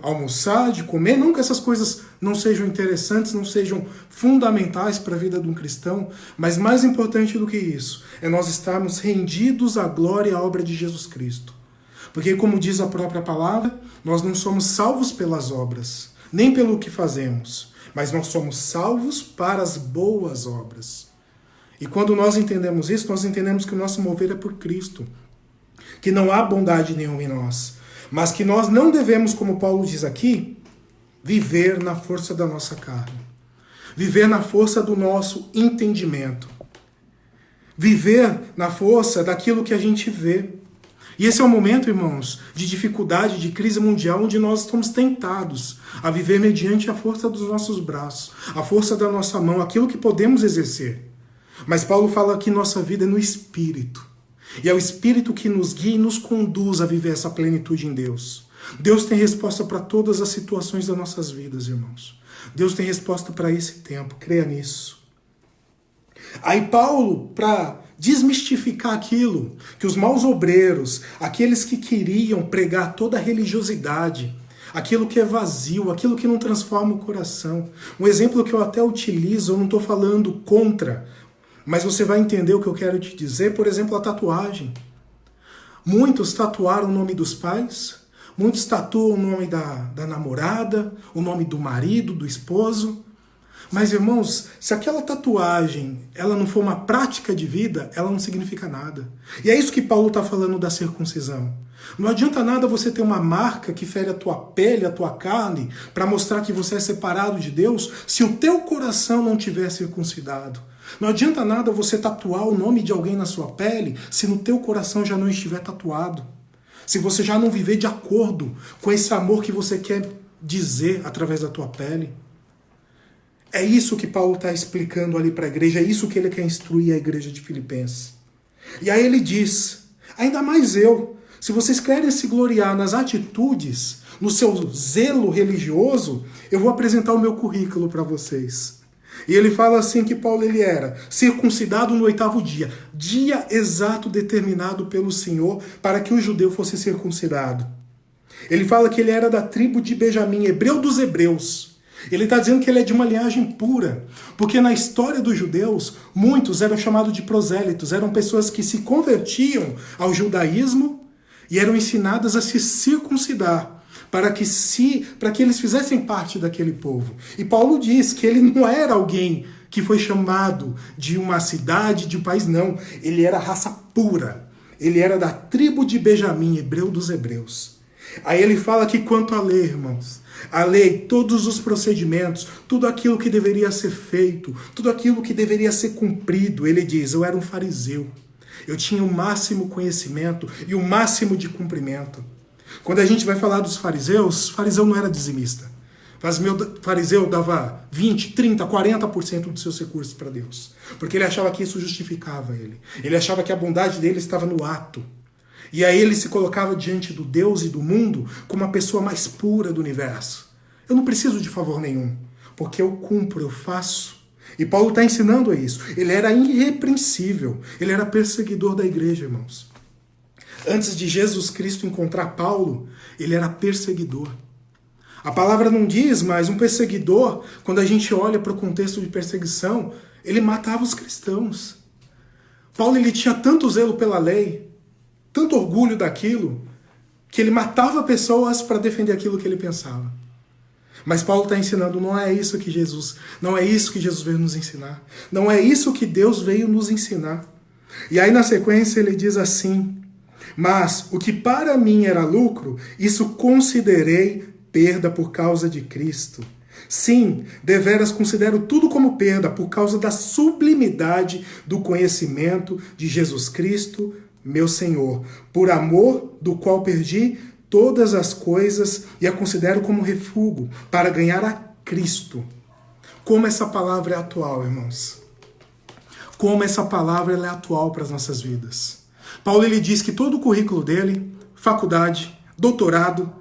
almoçar, de comer? Não que essas coisas não sejam interessantes, não sejam fundamentais para a vida de um cristão, mas mais importante do que isso é nós estarmos rendidos à glória e à obra de Jesus Cristo. Porque, como diz a própria palavra, nós não somos salvos pelas obras, nem pelo que fazemos, mas nós somos salvos para as boas obras. E quando nós entendemos isso, nós entendemos que o nosso mover é por Cristo, que não há bondade nenhuma em nós, mas que nós não devemos, como Paulo diz aqui, viver na força da nossa carne. Viver na força do nosso entendimento. Viver na força daquilo que a gente vê. E esse é um momento, irmãos, de dificuldade, de crise mundial, onde nós estamos tentados a viver mediante a força dos nossos braços, a força da nossa mão, aquilo que podemos exercer. Mas Paulo fala que nossa vida é no Espírito. E é o Espírito que nos guia e nos conduz a viver essa plenitude em Deus. Deus tem resposta para todas as situações das nossas vidas, irmãos. Deus tem resposta para esse tempo, creia nisso. Aí Paulo, para desmistificar aquilo que os maus obreiros, aqueles que queriam pregar toda a religiosidade, aquilo que é vazio, aquilo que não transforma o coração. Um exemplo que eu até utilizo, eu não estou falando contra, mas você vai entender o que eu quero te dizer. Por exemplo, a tatuagem. Muitos tatuaram o nome dos pais, muitos tatuam o nome da namorada, o nome do marido, do esposo. Mas, irmãos, se aquela tatuagem ela não for uma prática de vida, ela não significa nada. E é isso que Paulo está falando da circuncisão. Não adianta nada você ter uma marca que fere a tua pele, a tua carne, para mostrar que você é separado de Deus, se o teu coração não tiver circuncidado. Não adianta nada você tatuar o nome de alguém na sua pele se no teu coração já não estiver tatuado. Se você já não viver de acordo com esse amor que você quer dizer através da tua pele. É isso que Paulo está explicando ali para a igreja, é isso que ele quer instruir a igreja de Filipenses. E aí ele diz, ainda mais eu, se vocês querem se gloriar nas atitudes, no seu zelo religioso, eu vou apresentar o meu currículo para vocês. E ele fala assim que Paulo ele era circuncidado no 8º dia, dia exato determinado pelo Senhor para que o judeu fosse circuncidado. Ele fala que ele era da tribo de Benjamim, hebreu dos hebreus. Ele está dizendo que ele é de uma linhagem pura, porque na história dos judeus, muitos eram chamados de prosélitos, eram pessoas que se convertiam ao judaísmo e eram ensinadas a se circuncidar, para que eles fizessem parte daquele povo. E Paulo diz que ele não era alguém que foi chamado de uma cidade, de um país, não. Ele era raça pura. Ele era da tribo de Benjamim, hebreu dos hebreus. Aí ele fala que quanto à lei, irmãos, a lei, todos os procedimentos, tudo aquilo que deveria ser feito, tudo aquilo que deveria ser cumprido, ele diz, eu era um fariseu. Eu tinha o máximo conhecimento e o máximo de cumprimento. Quando a gente vai falar dos fariseus, fariseu não era dizimista. Fariseu dava 20, 30, 40% dos seus recursos para Deus. Porque ele achava que isso justificava ele. Ele achava que a bondade dele estava no ato. E aí ele se colocava diante do Deus e do mundo como a pessoa mais pura do universo. Eu não preciso de favor nenhum, porque eu cumpro, eu faço. E Paulo está ensinando a isso. Ele era irrepreensível. Ele era perseguidor da igreja, irmãos. Antes de Jesus Cristo encontrar Paulo, ele era perseguidor. A palavra não diz, mas um perseguidor, quando a gente olha para o contexto de perseguição, ele matava os cristãos. Paulo ele tinha tanto zelo pela lei, tanto orgulho daquilo, que ele matava pessoas para defender aquilo que ele pensava. Mas Paulo está ensinando, não é isso que Jesus veio nos ensinar. Não é isso que Deus veio nos ensinar. E aí na sequência ele diz assim, mas o que para mim era lucro, isso considerei perda por causa de Cristo. Sim, deveras considero tudo como perda por causa da sublimidade do conhecimento de Jesus Cristo, meu Senhor, por amor do qual perdi todas as coisas e a considero como refúgio para ganhar a Cristo. Como essa palavra é atual, irmãos. Como essa palavra é atual para as nossas vidas. Paulo ele diz que todo o currículo dele, faculdade, doutorado,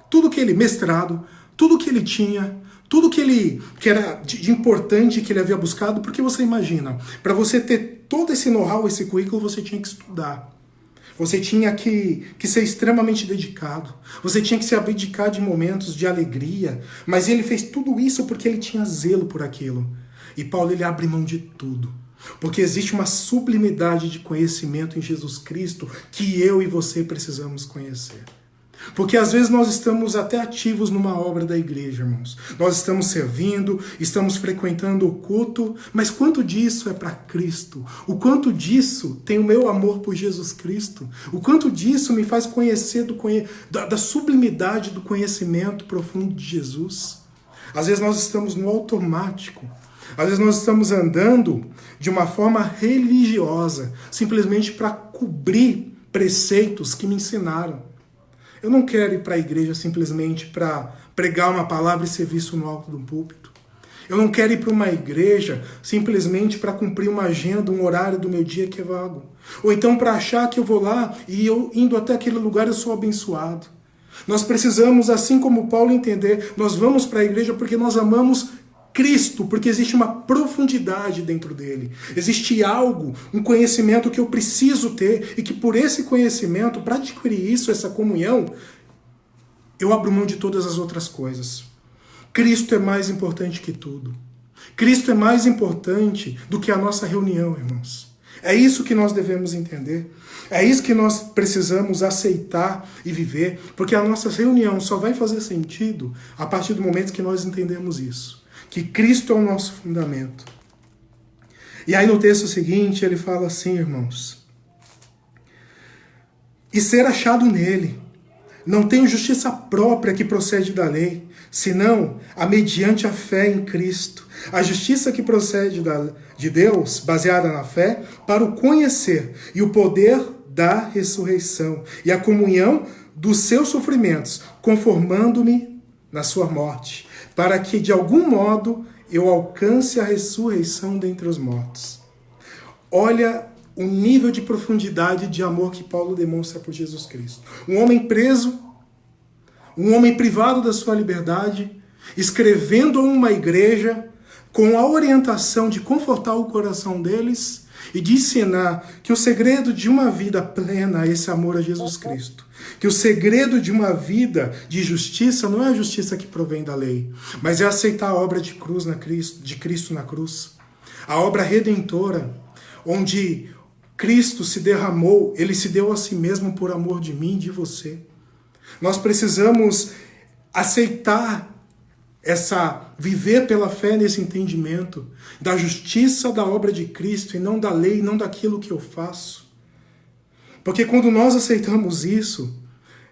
tudo que ele, mestrado, tudo que ele tinha, tudo que era de importante que ele havia buscado, porque você imagina, para você ter todo esse know-how, esse currículo, você tinha que estudar. Você tinha que ser extremamente dedicado. Você tinha que se abdicar de momentos de alegria. Mas ele fez tudo isso porque ele tinha zelo por aquilo. E Paulo ele abre mão de tudo. Porque existe uma sublimidade de conhecimento em Jesus Cristo que eu e você precisamos conhecer. Porque às vezes nós estamos até ativos numa obra da igreja, irmãos. Nós estamos servindo, estamos frequentando o culto, mas quanto disso é para Cristo? O quanto disso tem o meu amor por Jesus Cristo? O quanto disso me faz conhecer da sublimidade do conhecimento profundo de Jesus? Às vezes nós estamos no automático. Às vezes nós estamos andando de uma forma religiosa, simplesmente para cobrir preceitos que me ensinaram. Eu não quero ir para a igreja simplesmente para pregar uma palavra e ser visto no alto do púlpito. Eu não quero ir para uma igreja simplesmente para cumprir uma agenda, um horário do meu dia que é vago. Ou então para achar que eu vou lá e eu indo até aquele lugar eu sou abençoado. Nós precisamos, assim como Paulo, entender, nós vamos para a igreja porque nós amamos Cristo, porque existe uma profundidade dentro dele. Existe algo, um conhecimento que eu preciso ter e que por esse conhecimento, para adquirir isso, essa comunhão, eu abro mão de todas as outras coisas. Cristo é mais importante que tudo. Cristo é mais importante do que a nossa reunião, irmãos. É isso que nós devemos entender. É isso que nós precisamos aceitar e viver, porque a nossa reunião só vai fazer sentido a partir do momento que nós entendemos isso. Que Cristo é o nosso fundamento. E aí no texto seguinte ele fala assim, irmãos. E ser achado nele. Não tenho justiça própria que procede da lei, senão a mediante a fé em Cristo. A justiça que procede de Deus, baseada na fé, para o conhecer e o poder da ressurreição e a comunhão dos seus sofrimentos, conformando-me na sua morte, para que de algum modo eu alcance a ressurreição dentre os mortos. Olha o nível de profundidade de amor que Paulo demonstra por Jesus Cristo. Um homem preso, um homem privado da sua liberdade, escrevendo a uma igreja com a orientação de confortar o coração deles e de ensinar que o segredo de uma vida plena é esse amor a Jesus Cristo. Que o segredo de uma vida de justiça não é a justiça que provém da lei, mas é aceitar a obra de Cristo na cruz. A obra redentora, onde Cristo se derramou, ele se deu a si mesmo por amor de mim e de você. Nós precisamos aceitar viver pela fé nesse entendimento da justiça da obra de Cristo e não da lei, não daquilo que eu faço. Porque quando nós aceitamos isso,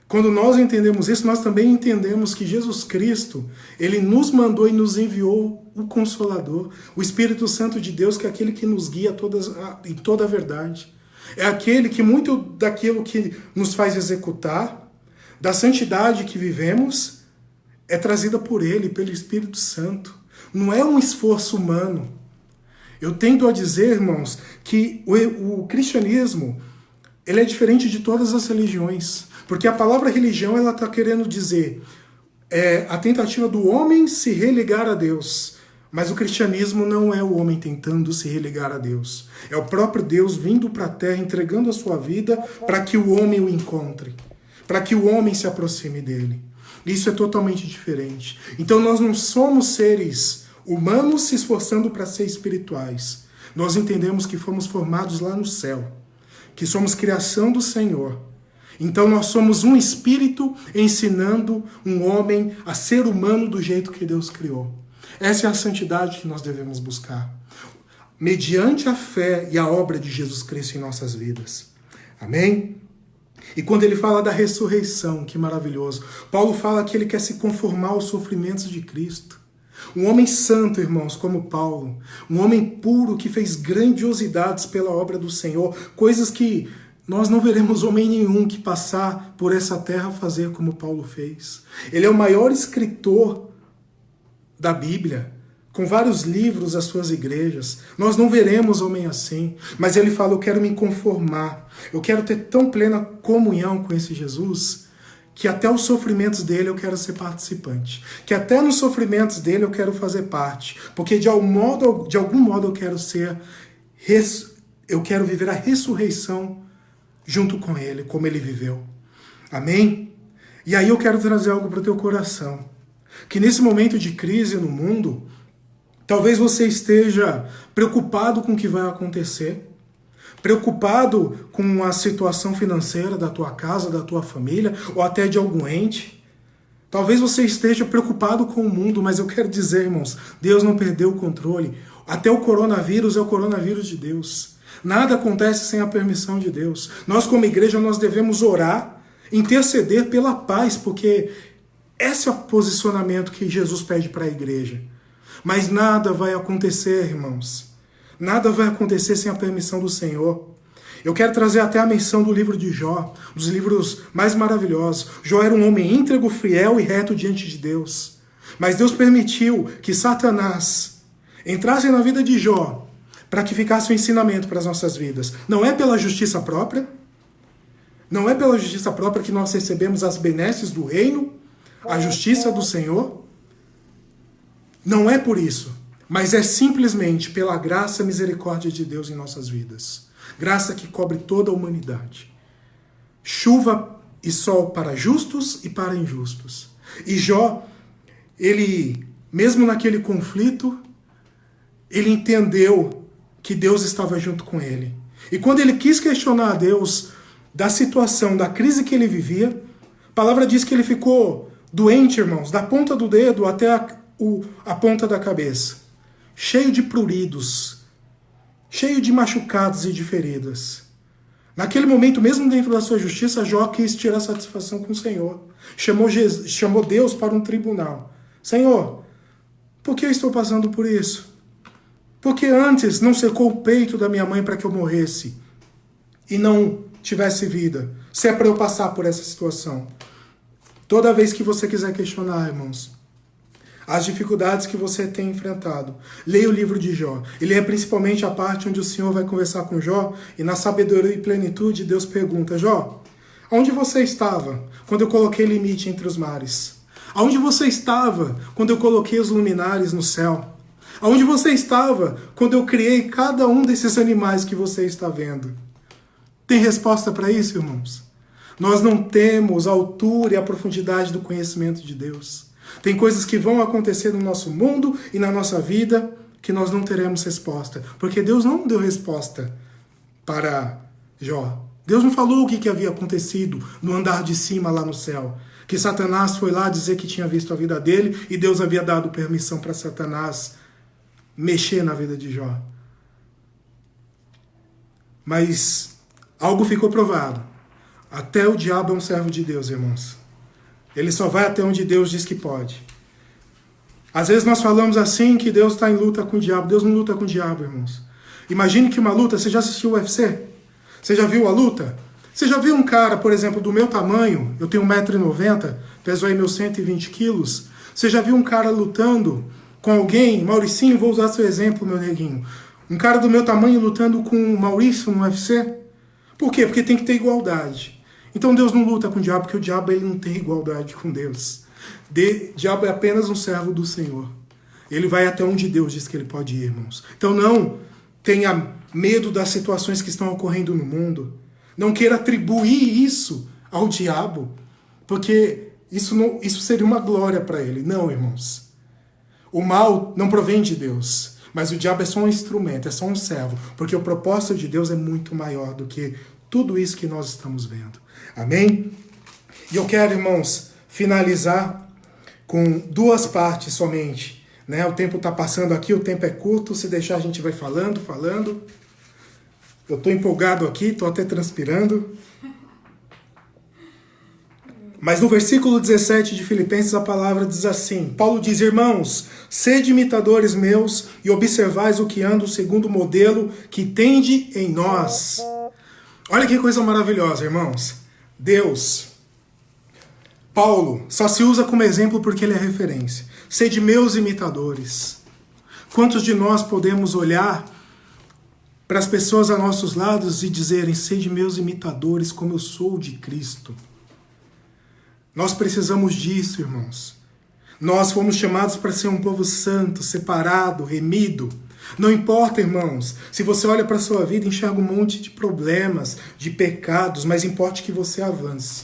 quando nós entendemos isso, nós também entendemos que Jesus Cristo, ele nos mandou e nos enviou o Consolador, o Espírito Santo de Deus, que é aquele que nos guia em toda a verdade. É aquele que muito daquilo que nos faz executar, da santidade que vivemos, é trazida por ele, pelo Espírito Santo. Não é um esforço humano. Eu tendo a dizer, irmãos, que o cristianismo ele é diferente de todas as religiões. Porque a palavra religião ela está querendo dizer a tentativa do homem se religar a Deus. Mas o cristianismo não é o homem tentando se religar a Deus. É o próprio Deus vindo para a terra, entregando a sua vida para que o homem o encontre. Para que o homem se aproxime dele. Isso é totalmente diferente. Então nós não somos seres humanos se esforçando para ser espirituais. Nós entendemos que fomos formados lá no céu, que somos criação do Senhor. Então nós somos um espírito ensinando um homem a ser humano do jeito que Deus criou. Essa é a santidade que nós devemos buscar, mediante a fé e a obra de Jesus Cristo em nossas vidas. Amém? E quando ele fala da ressurreição, que maravilhoso, Paulo fala que ele quer se conformar aos sofrimentos de Cristo. Um homem santo, irmãos, como Paulo, um homem puro que fez grandiosidades pela obra do Senhor, coisas que nós não veremos homem nenhum que passar por essa terra fazer como Paulo fez. Ele é o maior escritor da Bíblia, com vários livros às suas igrejas. Nós não veremos homem assim, mas ele fala, eu quero me conformar, eu quero ter tão plena comunhão com esse Jesus, que até os sofrimentos dele eu quero ser participante, que até nos sofrimentos dele eu quero fazer parte, porque de algum modo eu quero viver a ressurreição junto com ele, como ele viveu. Amém? E aí eu quero trazer algo para o teu coração, que nesse momento de crise no mundo, talvez você esteja preocupado com o que vai acontecer, preocupado com a situação financeira da tua casa, da tua família, ou até de algum ente. Talvez você esteja preocupado com o mundo, mas eu quero dizer, irmãos, Deus não perdeu o controle. Até o coronavírus é o coronavírus de Deus. Nada acontece sem a permissão de Deus. Nós, como igreja, nós devemos orar, interceder pela paz, porque esse é o posicionamento que Jesus pede para a igreja. Mas nada vai acontecer, irmãos. Nada vai acontecer sem a permissão do Senhor. Eu quero trazer até a menção do livro de Jó, dos livros mais maravilhosos. Jó era um homem íntegro, fiel e reto diante de Deus. Mas Deus permitiu que Satanás entrasse na vida de Jó para que ficasse um ensinamento para as nossas vidas. Não é pela justiça própria, não é pela justiça própria que nós recebemos as benesses do reino, a justiça do Senhor. Não é por isso, mas é simplesmente pela graça e misericórdia de Deus em nossas vidas. Graça que cobre toda a humanidade. Chuva e sol para justos e para injustos. E Jó, ele, mesmo naquele conflito, ele entendeu que Deus estava junto com ele. E quando ele quis questionar a Deus da situação, da crise que ele vivia, a palavra diz que ele ficou doente, irmãos, da ponta do dedo até a ponta da cabeça, cheio de pruridos, cheio de machucados e de feridas. Naquele momento, mesmo dentro da sua justiça, Jó quis tirar satisfação com o Senhor. Chamou Deus para um tribunal. Senhor, por que eu estou passando por isso? Porque antes não secou o peito da minha mãe para que eu morresse e não tivesse vida. Se é para eu passar por essa situação. Toda vez que você quiser questionar, irmãos, as dificuldades que você tem enfrentado. Leia o livro de Jó. E leia principalmente a parte onde o Senhor vai conversar com Jó e na sabedoria e plenitude Deus pergunta: Jó, onde você estava quando eu coloquei limite entre os mares? Aonde você estava quando eu coloquei os luminares no céu? Aonde você estava quando eu criei cada um desses animais que você está vendo? Tem resposta para isso, irmãos? Nós não temos a altura e a profundidade do conhecimento de Deus. Tem coisas que vão acontecer no nosso mundo e na nossa vida que nós não teremos resposta. Porque Deus não deu resposta para Jó. Deus não falou o que havia acontecido no andar de cima lá no céu. Que Satanás foi lá dizer que tinha visto a vida dele e Deus havia dado permissão para Satanás mexer na vida de Jó. Mas algo ficou provado. Até o diabo é um servo de Deus, irmãos. Ele só vai até onde Deus diz que pode. Às vezes nós falamos assim que Deus está em luta com o diabo. Deus não luta com o diabo, irmãos. Imagine que uma luta... Você já assistiu o UFC? Você já viu a luta? Você já viu um cara, por exemplo, do meu tamanho? Eu tenho 1,90 m, peso aí meus 120 quilos. Você já viu um cara lutando com alguém? Mauricinho, vou usar seu exemplo, meu neguinho. Um cara do meu tamanho lutando com o Maurício no UFC? Por quê? Porque tem que ter igualdade. Então Deus não luta com o diabo, porque o diabo ele não tem igualdade com Deus. O diabo é apenas um servo do Senhor. Ele vai até onde Deus diz que ele pode ir, irmãos. Então não tenha medo das situações que estão ocorrendo no mundo. Não queira atribuir isso ao diabo, porque isso seria uma glória para ele. Não, irmãos. O mal não provém de Deus, mas o diabo é só um instrumento, é só um servo, porque o propósito de Deus é muito maior do que tudo isso que nós estamos vendo. Amém? E eu quero, irmãos, finalizar com duas partes somente. Né? O tempo está passando aqui, o tempo é curto, se deixar a gente vai falando. Eu estou empolgado aqui, estou até transpirando. Mas no versículo 17 de Filipenses a palavra diz assim, Paulo diz: irmãos, sede imitadores meus e observais o que ando segundo o modelo que tende em nós. Olha que coisa maravilhosa, irmãos. Deus, Paulo, só se usa como exemplo porque ele é referência. Sede meus imitadores. Quantos de nós podemos olhar para as pessoas a nossos lados e dizerem: sede meus imitadores como eu sou de Cristo? Nós precisamos disso, irmãos. Nós fomos chamados para ser um povo santo, separado, remido. Não importa, irmãos, se você olha para a sua vida e enxerga um monte de problemas, de pecados, mas importe que você avance.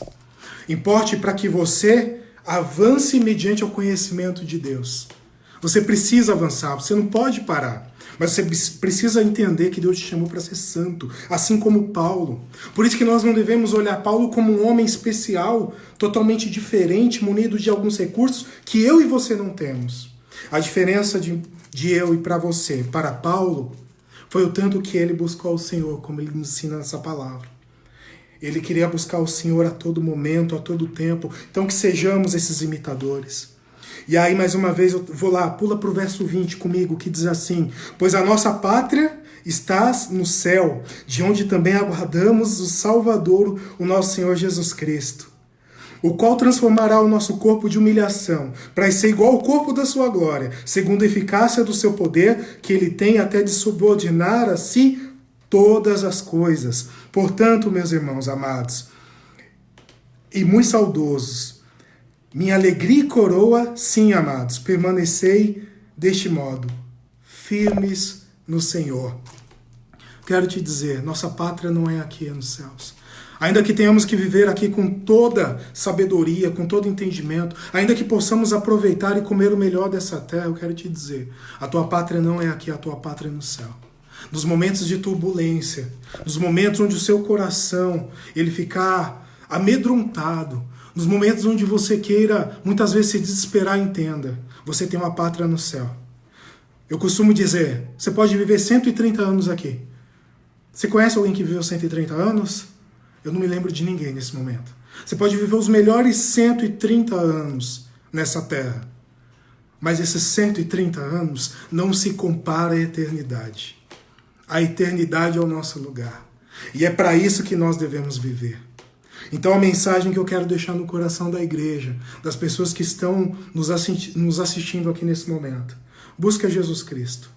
Importe para que você avance mediante o conhecimento de Deus. Você precisa avançar, você não pode parar. Mas você precisa entender que Deus te chamou para ser santo, assim como Paulo. Por isso que nós não devemos olhar Paulo como um homem especial, totalmente diferente, munido de alguns recursos que eu e você não temos. A diferença de eu e para você, para Paulo, foi o tanto que ele buscou o Senhor, como ele ensina nessa palavra. Ele queria buscar o Senhor a todo momento, a todo tempo. Então que sejamos esses imitadores. E aí, mais uma vez, eu vou lá, pula para o verso 20 comigo, que diz assim: pois a nossa pátria está no céu, de onde também aguardamos o Salvador, o nosso Senhor Jesus Cristo, o qual transformará o nosso corpo de humilhação, para ser igual ao corpo da sua glória, segundo a eficácia do seu poder, que ele tem até de subordinar a si todas as coisas. Portanto, meus irmãos amados, e muito saudosos, minha alegria e coroa, sim, amados, permanecei deste modo, firmes no Senhor. Quero te dizer, nossa pátria não é aqui, é nos céus. Ainda que tenhamos que viver aqui com toda sabedoria, com todo entendimento, ainda que possamos aproveitar e comer o melhor dessa terra, eu quero te dizer, a tua pátria não é aqui, a tua pátria é no céu. Nos momentos de turbulência, nos momentos onde o seu coração ele ficar amedrontado, nos momentos onde você queira muitas vezes se desesperar, entenda, você tem uma pátria no céu. Eu costumo dizer, você pode viver 130 anos aqui. Você conhece alguém que viveu 130 anos? Eu não me lembro de ninguém nesse momento. Você pode viver os melhores 130 anos nessa terra. Mas esses 130 anos não se compara à eternidade. A eternidade é o nosso lugar. E é para isso que nós devemos viver. Então a mensagem que eu quero deixar no coração da igreja, das pessoas que estão nos assistindo aqui nesse momento, busca Jesus Cristo.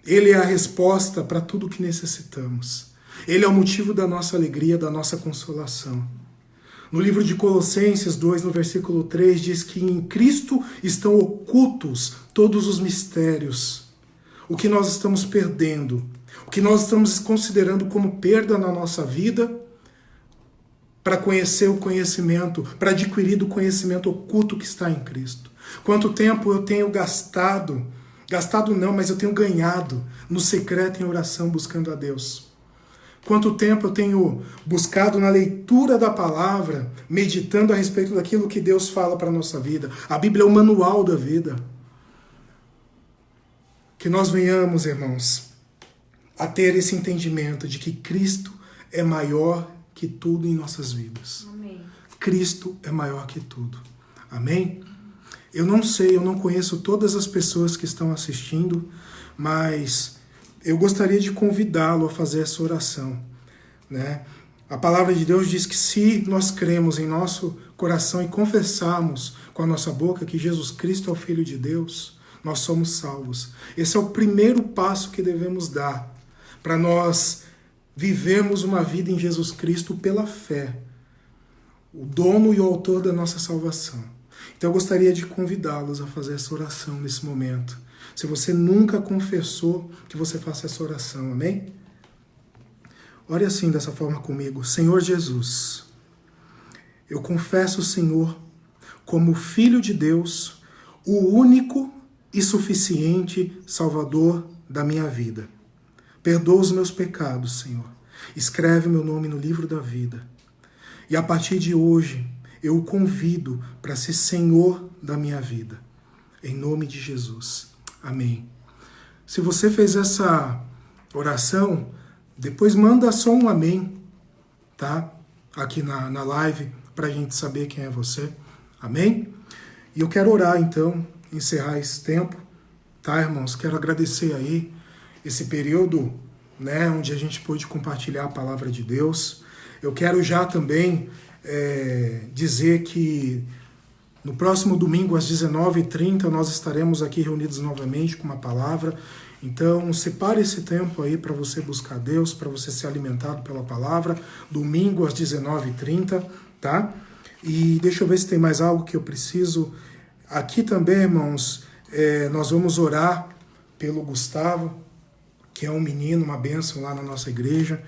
Ele é a resposta para tudo o que necessitamos. Ele é o motivo da nossa alegria, da nossa consolação. No livro de Colossenses 2, no versículo 3, diz que em Cristo estão ocultos todos os mistérios. O que nós estamos perdendo, o que nós estamos considerando como perda na nossa vida, para conhecer o conhecimento, para adquirir o conhecimento oculto que está em Cristo. Quanto tempo eu tenho gastado não, mas eu tenho ganhado no secreto em oração buscando a Deus. Quanto tempo eu tenho buscado na leitura da palavra, meditando a respeito daquilo que Deus fala para a nossa vida. A Bíblia é o manual da vida. Que nós venhamos, irmãos, a ter esse entendimento de que Cristo é maior que tudo em nossas vidas. Amém. Cristo é maior que tudo. Amém? Eu não sei, eu não conheço todas as pessoas que estão assistindo, mas eu gostaria de convidá-lo a fazer essa oração, né? A palavra de Deus diz que se nós cremos em nosso coração e confessarmos com a nossa boca que Jesus Cristo é o Filho de Deus, nós somos salvos. Esse é o primeiro passo que devemos dar para nós vivemos uma vida em Jesus Cristo pela fé, o dono e o autor da nossa salvação. Então eu gostaria de convidá-los a fazer essa oração nesse momento. Se você nunca confessou, que você faça essa oração, amém? Ore assim, dessa forma comigo. Senhor Jesus, eu confesso o Senhor como Filho de Deus, o único e suficiente Salvador da minha vida. Perdoa os meus pecados, Senhor. Escreve meu nome no livro da vida. E a partir de hoje, eu o convido para ser Senhor da minha vida. Em nome de Jesus. Amém. Se você fez essa oração, depois manda só um amém, tá? Aqui na live, para a gente saber quem é você. Amém? E eu quero orar, então, encerrar esse tempo, tá, irmãos? Quero agradecer aí esse período, né, onde a gente pôde compartilhar a palavra de Deus. Eu quero já também dizer que no próximo domingo, às 19h30, nós estaremos aqui reunidos novamente com uma palavra. Então, separe esse tempo aí para você buscar Deus, para você ser alimentado pela palavra. Domingo, às 19h30, tá? E deixa eu ver se tem mais algo que eu preciso. Aqui também, irmãos, nós vamos orar pelo Gustavo, que é um menino, uma bênção lá na nossa igreja.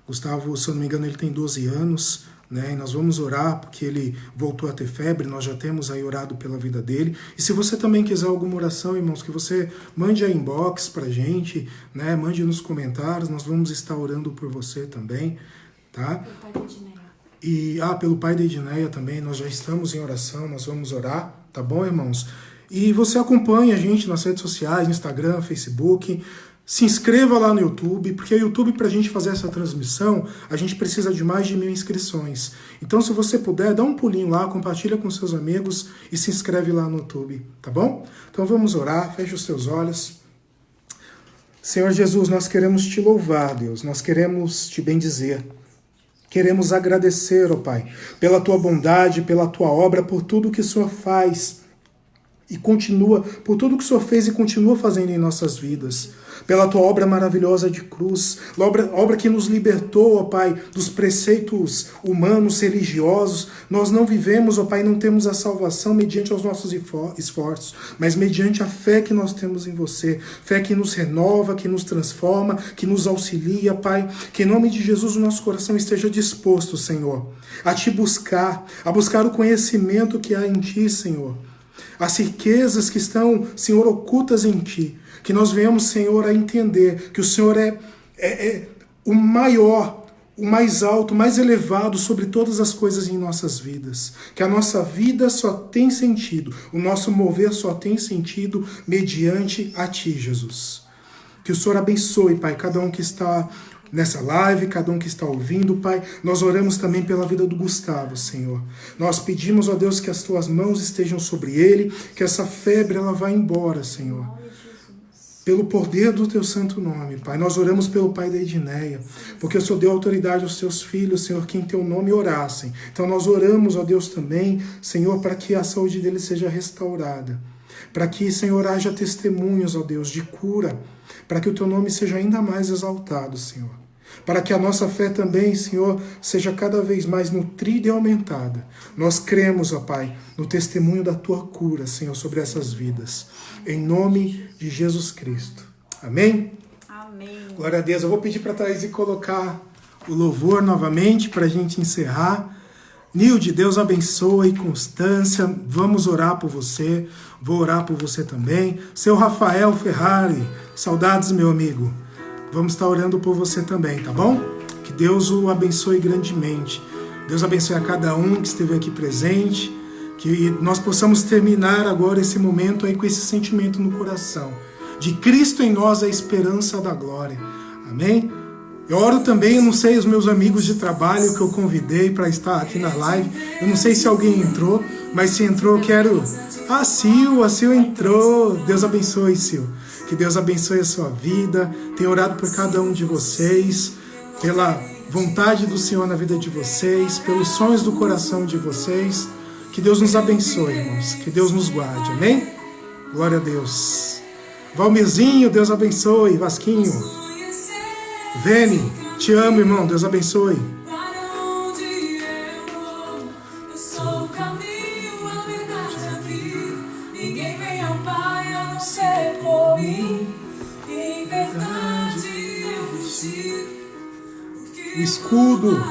Gustavo, se eu não me engano, ele tem 12 anos, né? E nós vamos orar porque ele voltou a ter febre, nós já temos aí orado pela vida dele. E se você também quiser alguma oração, irmãos, que você mande a inbox pra gente, né? Mande nos comentários, nós vamos estar orando por você também, tá? Pelo pai da Edneia. E, pelo pai da Edneia também, nós já estamos em oração, nós vamos orar, tá bom, irmãos? E você acompanha a gente nas redes sociais, Instagram, Facebook. Se inscreva lá no YouTube, porque o YouTube, para a gente fazer essa transmissão, a gente precisa de mais de 1000 inscrições. Então, se você puder, dá um pulinho lá, compartilha com seus amigos e se inscreve lá no YouTube, tá bom? Então vamos orar, feche os seus olhos. Senhor Jesus, nós queremos te louvar, Deus, nós queremos te bendizer. Queremos agradecer, ó Pai, pela tua bondade, pela tua obra, por tudo que o Senhor faz e continua, por tudo que o Senhor fez e continua fazendo em nossas vidas. Pela tua obra maravilhosa de cruz, obra que nos libertou, ó Pai, dos preceitos humanos, religiosos. Nós não vivemos, ó Pai, não temos a salvação mediante os nossos esforços, mas mediante a fé que nós temos em você, fé que nos renova, que nos transforma, que nos auxilia, Pai. Que em nome de Jesus o nosso coração esteja disposto, Senhor, a te buscar, a buscar o conhecimento que há em ti, Senhor. As riquezas que estão, Senhor, ocultas em ti. Que nós venhamos, Senhor, a entender que o Senhor é o maior, o mais alto, o mais elevado sobre todas as coisas em nossas vidas. Que a nossa vida só tem sentido, o nosso mover só tem sentido mediante a ti, Jesus. Que o Senhor abençoe, Pai, cada um que está nessa live, cada um que está ouvindo, Pai. Nós oramos também pela vida do Gustavo, Senhor. Nós pedimos, ó Deus, que as tuas mãos estejam sobre ele, que essa febre ela vá embora, Senhor. pelo poder do teu santo nome, Pai. Nós oramos pelo pai da Edneia, porque o Senhor deu autoridade aos teus filhos, Senhor, que em teu nome orassem. Então nós oramos, ó Deus, também, Senhor, para que a saúde dele seja restaurada, para que, Senhor, haja testemunhos, ó Deus, de cura, para que o teu nome seja ainda mais exaltado, Senhor. Para que a nossa fé também, Senhor, seja cada vez mais nutrida e aumentada. Nós cremos, ó Pai, no testemunho da tua cura, Senhor, sobre essas vidas. Em nome de Jesus Cristo. Amém? Amém. Glória a Deus. Eu vou pedir para a Thaís colocar o louvor novamente para a gente encerrar. Nilde, Deus abençoe, Constância, vamos orar por você, vou orar por você também. Seu Rafael Ferrari, saudades, meu amigo. Vamos estar orando por você também, tá bom? Que Deus o abençoe grandemente. Deus abençoe a cada um que esteve aqui presente. Que nós possamos terminar agora esse momento aí com esse sentimento no coração. De Cristo em nós a esperança da glória. Amém? Eu oro também, eu não sei, os meus amigos de trabalho que eu convidei para estar aqui na live. Eu não sei se alguém entrou, mas se entrou eu quero... a Sil entrou. Deus abençoe, Sil. Que Deus abençoe a sua vida. Tenho orado por cada um de vocês, pela vontade do Senhor na vida de vocês, pelos sonhos do coração de vocês. Que Deus nos abençoe, irmãos. Que Deus nos guarde. Amém? Glória a Deus. Valmirzinho, Deus abençoe. Vasquinho. Vene, te amo, irmão. Deus abençoe. O escudo.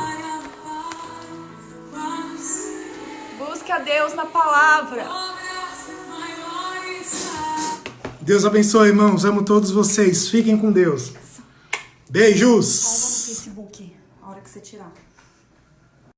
Busca Deus na palavra. Deus abençoe, irmãos. Amo todos vocês. Fiquem com Deus. Beijos.